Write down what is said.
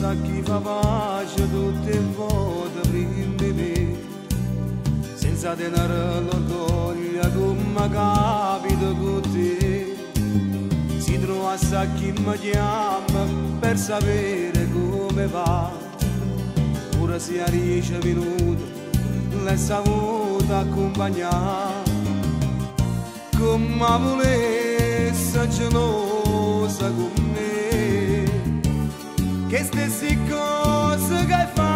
sa chi fa pace tutte le volte prima di me, senza tenere l'orgoglio come capita con te. Si trova sa chi mi chiama per sapere come va, pure se a 10 minuti l'hai saputo accompagnare. Come volesse gelosa con me, che stessi cose che fai